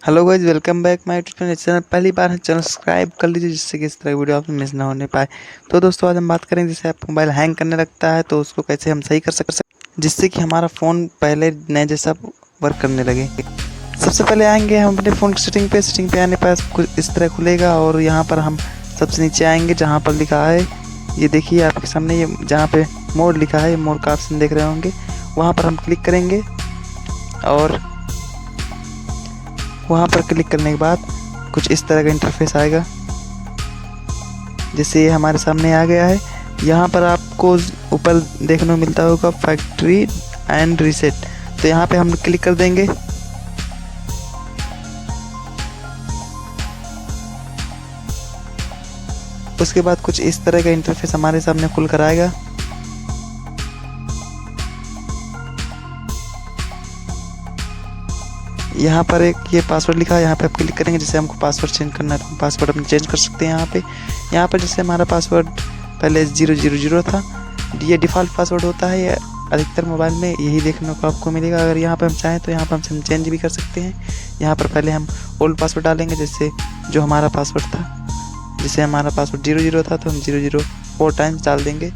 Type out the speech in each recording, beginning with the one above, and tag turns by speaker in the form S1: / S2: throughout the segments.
S1: Hello guys, welcome back my YouTube channel. पहली बार है channel subscribe कर लीजिए जिससे कि इस तरह की वीडियो आपको मिस ना होने पाए। तो दोस्तों आज हम बात करेंगे जैसे आपका मोबाइल हैंग करने लगता है तो उसको कैसे हम सही कर सकते जिससे कि हमारा फ़ोन पहले नए जैसा वर्क करने लगे। सबसे पहले आएंगे हम अपने फ़ोन की सेटिंग पे आने पर कुछ इस तरह खुलेगा और यहाँ पर हम सबसे नीचे आएंगे जहाँ पर लिखा है, ये देखिए आपके सामने, ये जहाँ पे मोड लिखा है, मोड का ऑप्शन देख रहे होंगे, वहाँ पर हम क्लिक करेंगे। और वहाँ पर क्लिक करने के बाद कुछ इस तरह का इंटरफेस आएगा, जैसे ये हमारे सामने आ गया है। यहाँ पर आपको ऊपर देखने को मिलता होगा फैक्ट्री एंड रीसेट, तो यहाँ पे हम क्लिक कर देंगे। उसके बाद कुछ इस तरह का इंटरफेस हमारे सामने खुल कर आएगा। यहाँ पर एक ये पासवर्ड लिखा है, यहाँ पे आप क्लिक करेंगे। जैसे हमको पासवर्ड चेंज करना है तो पासवर्ड हम चेंज कर सकते हैं यहाँ पर जैसे हमारा पासवर्ड पहले 000 था, ये डिफ़ॉल्ट पासवर्ड होता है, ये अधिकतर मोबाइल में यही देखने को आपको मिलेगा। अगर यहाँ पर हम चाहें तो यहाँ पर हम चेंज भी कर सकते हैं। यहाँ पर पहले हम ओल्ड पासवर्ड डालेंगे, जैसे जो हमारा पासवर्ड था, जैसे हमारा पासवर्ड 00 था तो हम 00 4 टाइम्स डाल देंगे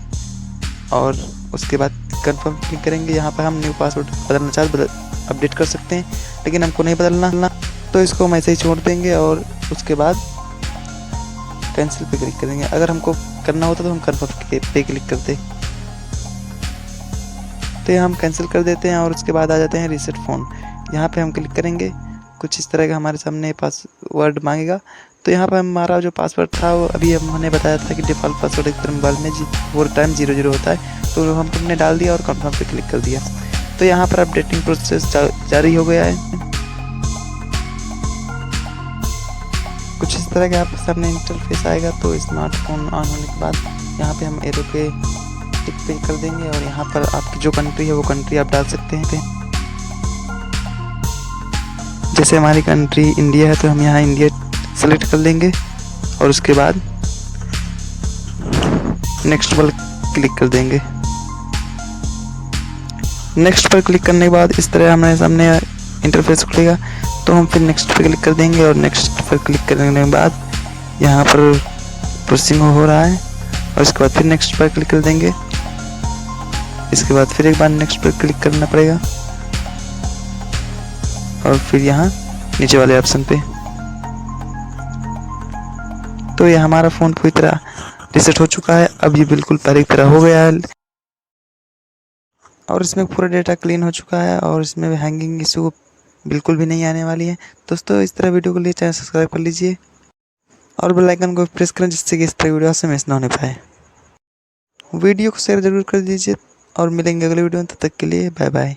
S1: और उसके बाद कंफर्म क्लिक करेंगे। यहाँ पर हम न्यू पासवर्ड बदलना चाहे अपडेट कर सकते हैं, लेकिन हमको नहीं बदलना तो इसको हम ऐसे ही छोड़ देंगे और उसके बाद कैंसिल पे क्लिक करेंगे। अगर हमको करना होता तो हम कंफर्म पे क्लिक करते, तो ये हम कैंसिल कर देते हैं और उसके बाद आ जाते हैं रीसेट फ़ोन। यहाँ पे हम क्लिक करेंगे, कुछ इस तरह का हमारे सामने पासवर्ड मांगेगा। तो यहाँ पर हमारा जो पासवर्ड था वो अभी हमने बताया था कि डिफ़ॉल्ट पासवर्ड एक मोबाइल में वो टाइम 00 होता है, तो हमने डाल दिया और कंफर्म पे क्लिक कर दिया। तो यहाँ पर अपडेटिंग प्रोसेस जारी हो गया है। कुछ इस तरह का आपके सामने इंटरफेस आएगा। तो स्मार्टफोन ऑन होने के बाद यहाँ पे हम एरो के टिक पे कर देंगे और यहाँ पर आपकी जो कंट्री है वो कंट्री आप डाल सकते हैं। जैसे हमारी कंट्री इंडिया है तो हम यहाँ इंडिया सेलेक्ट कर लेंगे और उसके बाद नेक्स्ट पर क्लिक कर देंगे। नेक्स्ट पर क्लिक करने के बाद इस तरह हमारे सामने इंटरफेस खुलेगा, तो हम फिर नेक्स्ट पर क्लिक कर देंगे और नेक्स्ट पर क्लिक करने के बाद यहाँ पर प्रोसेसिंग हो रहा है और इसके बाद फिर नेक्स्ट पर क्लिक कर देंगे। इसके बाद फिर एक बार नेक्स्ट पर क्लिक करना पड़ेगा और फिर यहाँ नीचे वाले ऑप्शन पे। तो ये हमारा फ़ोन पूरी तरह रीसेट हो चुका है, अब ये बिल्कुल पहले की तरह हो गया है और इसमें पूरा डेटा क्लीन हो चुका है और इसमें हैंगिंग इशू बिल्कुल भी नहीं आने वाली है। दोस्तों इस तरह वीडियो के लिए चैनल सब्सक्राइब कर लीजिए और बेल आइकन को प्रेस करें जिससे कि इस तरह वीडियो से मिस ना होने पाए। वीडियो को शेयर जरूर कर दीजिए और मिलेंगे अगले वीडियो में, तब तक के लिए बाय बाय।